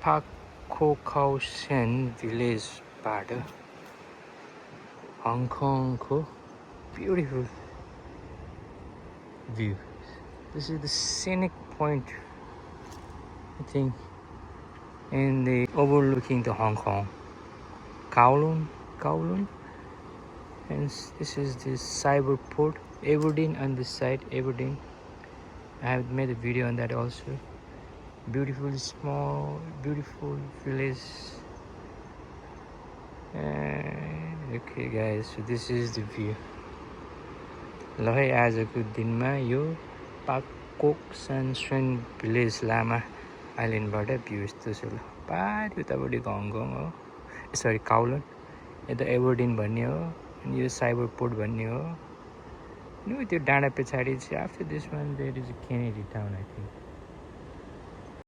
Pak Ko Khao Sen villageबाट हङकङको beautiful view. This is the scenic point, I think, in the overlooking the Hong Kong, Kowloon, and this is the Cyberport, Aberdeen on this side, Aberdeen. I have made a video on that also. Beautiful, small, beautiful village. And okay guys, so this is the view. ल है आजको दिनमा यो पाकोक sunshine village Lama आइल्यान्डबाट view यस्तो छ। ल पारि उतापट्टिको हङकङ हो, सरी काउलोन, यता एबरडिन भन्ने हो, अनि यो साइबरपोर्ट भन्ने हो। अनि त्यो डाँडा पछाडि चाहिँ after this one there is a Kennedy town I think.